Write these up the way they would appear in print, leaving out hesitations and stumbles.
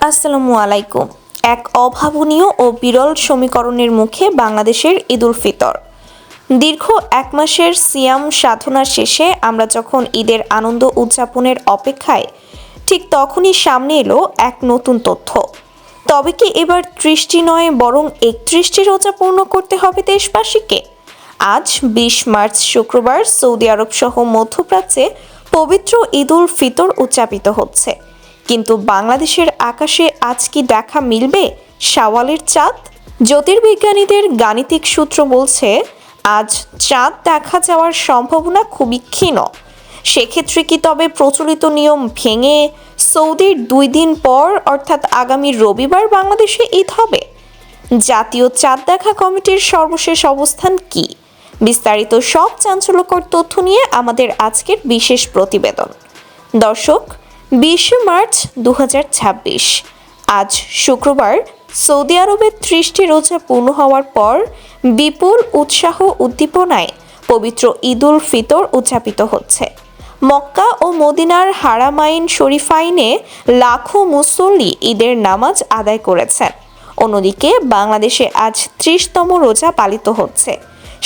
আসসালামু আলাইকুম। এক অভাবনীয় ও বিরল সমীকরণের মুখে বাংলাদেশের ঈদুল ফিতর। দীর্ঘ এক মাসের সিয়াম সাধনার শেষে আমরা যখন ঈদের আনন্দ উদযাপনের অপেক্ষায়, ঠিক তখনই সামনে এলো এক নতুন তথ্য। তবে কি এবার ৩০টি নয় বরং ৩১টি রোজা পূর্ণ করতে হবে দেশবাসীকে? আজ ২০ মার্চ শুক্রবার সৌদি আরব সহ মধ্যপ্রাচ্যে পবিত্র ঈদুল ফিতর উদযাপিত হচ্ছে। কিন্তু বাংলাদেশের আকাশে আজ কি দেখা মিলবে শাওয়ালের চাঁদ? জ্যোতির্বিজ্ঞানীদের গাণিতিক সূত্র বলছে আজ চাঁদ দেখা যাওয়ার সম্ভাবনা খুবই ক্ষীণ। সেক্ষেত্রে কি তবে প্রচলিত নিয়ম ভেঙে সৌদির ২ দিন পর অর্থাৎ আগামী রবিবার বাংলাদেশে ঈদ হবে? জাতীয় চাঁদ দেখা কমিটির সর্বশেষ অবস্থান কি? বিস্তারিত সব চাঞ্চল্যকর তথ্য নিয়ে আমাদের আজকের বিশেষ প্রতিবেদন। দর্শক, ২০ মার্চ ২০২৬ আজ শুক্রবার সৌদি আরবের ৩০টি রোজা পূর্ণ হওয়ার পর বিপুল উৎসাহ উদ্দীপনায় পবিত্র ঈদুল ফিতর উদযাপিত হচ্ছে। মক্কা ও মদিনার হারামাইন শরীফাইনে লাখো মুসল্লি ঈদের নামাজ আদায় করেছেন। অন্যদিকে বাংলাদেশে আজ ৩০তম রোজা পালিত হচ্ছে।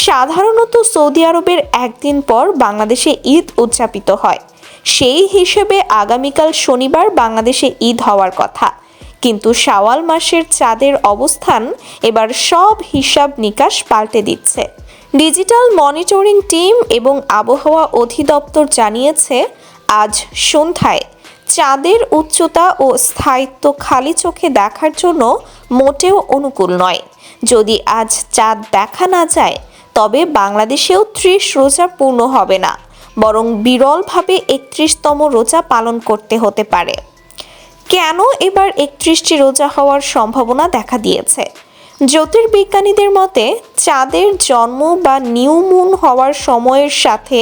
সাধারণত সৌদি আরবের একদিন পর বাংলাদেশে ঈদ উদযাপিত হয়। সেই হিসেবে আগামীকাল শনিবার বাংলাদেশে ঈদ হওয়ার কথা, কিন্তু শাওয়াল মাসের চাঁদের অবস্থান এবার সব হিসাব নিকাশ পাল্টে দিচ্ছে। ডিজিটাল মনিটরিং টিম এবং আবহাওয়া অধিদপ্তর জানিয়েছে আজ সন্ধ্যায় চাঁদের উচ্চতা ও স্থায়িত্ব খালি চোখে দেখার জন্য মোটেও অনুকূল নয়। যদি আজ চাঁদ দেখা না যায় তবে বাংলাদেশেও ৩০ রোজা পূর্ণ হবে না, বরং বিরলভাবে ৩১তম রোজা পালন করতে হতে পারে। কেন এবার ৩১টি রোজা হওয়ার সম্ভাবনা দেখা দিয়েছে? জ্যোতির্বিজ্ঞানীদের মতে চাঁদের জন্ম বা নিউ মুন হওয়ার সময়ের সাথে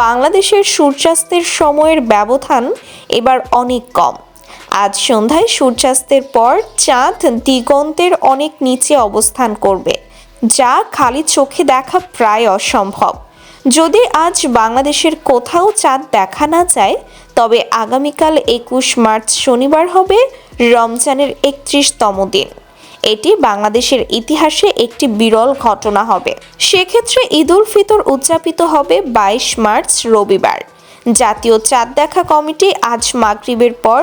বাংলাদেশের সূর্যাস্তের সময়ের ব্যবধান এবার অনেক কম। আজ সন্ধ্যায় সূর্যাস্তের পর চাঁদ দিগন্তের অনেক নিচে অবস্থান করবে, যা খালি চোখে দেখা প্রায় অসম্ভব। যদি আজ বাংলাদেশের কোথাও চাঁদ দেখা না যায় তবে আগামীকাল ২১ মার্চ শনিবার হবে রমজানের ৩১তম দিন। এটি বাংলাদেশের ইতিহাসে একটি বিরল ঘটনা হবে। সেক্ষেত্রে ঈদুল ফিতর উদযাপিত হবে ২২ মার্চ রবিবার। জাতীয় চাঁদ দেখা কমিটি আজ মাগরিবের পর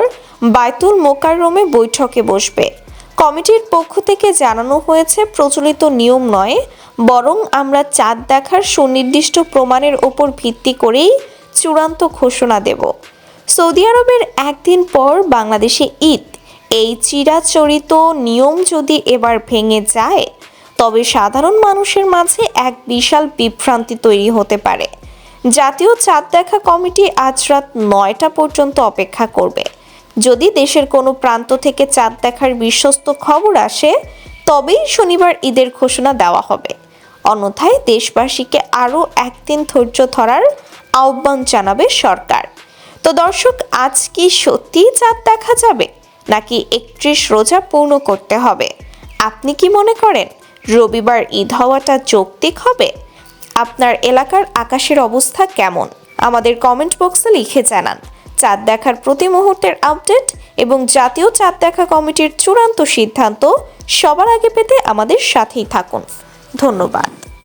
বায়তুল মোকাররমে বৈঠকে বসবে। কমিটির পক্ষ থেকে জানানো হয়েছে প্রচলিত নিয়ম নয়, বরং আমরা চাঁদ দেখার সুনির্দিষ্ট প্রমাণের ওপর ভিত্তি করেই চূড়ান্ত ঘোষণা দেব। সৌদি আরবের একদিন পর বাংলাদেশে ঈদ, এই চিরাচরিত নিয়ম যদি এবার ভেঙে যায় তবে সাধারণ মানুষের মাঝে এক বিশাল বিভ্রান্তি তৈরি হতে পারে। জাতীয় চাঁদ দেখা কমিটি আজ রাত ৯টা পর্যন্ত অপেক্ষা করবে। যদি দেশের কোনো প্রান্ত থেকে চাঁদ দেখার বিশ্বস্ত খবর আসে তবেই শনিবার ঈদের ঘোষণা দেওয়া হবে। অন্যথায় দেশবাসীকে আরও একদিন ধৈর্য ধরার আহ্বান জানাবে সরকার। তো দর্শক, আজ কি সত্যিই চাঁদ দেখা যাবে নাকি ৩১ রোজা পূর্ণ করতে হবে? আপনি কি মনে করেন রবিবার ঈদ হওয়াটা যৌক্তিক হবে? আপনার এলাকার আকাশের অবস্থা কেমন আমাদের কমেন্ট বক্সে লিখে জানান। চাঁদ দেখার প্রতি মুহূর্তের আপডেট এবং জাতীয় চাঁদ দেখা কমিটির চূড়ান্ত সিদ্ধান্ত সবার আগে পেতে আমাদের সাথেই থাকুন। ধন্যবাদ।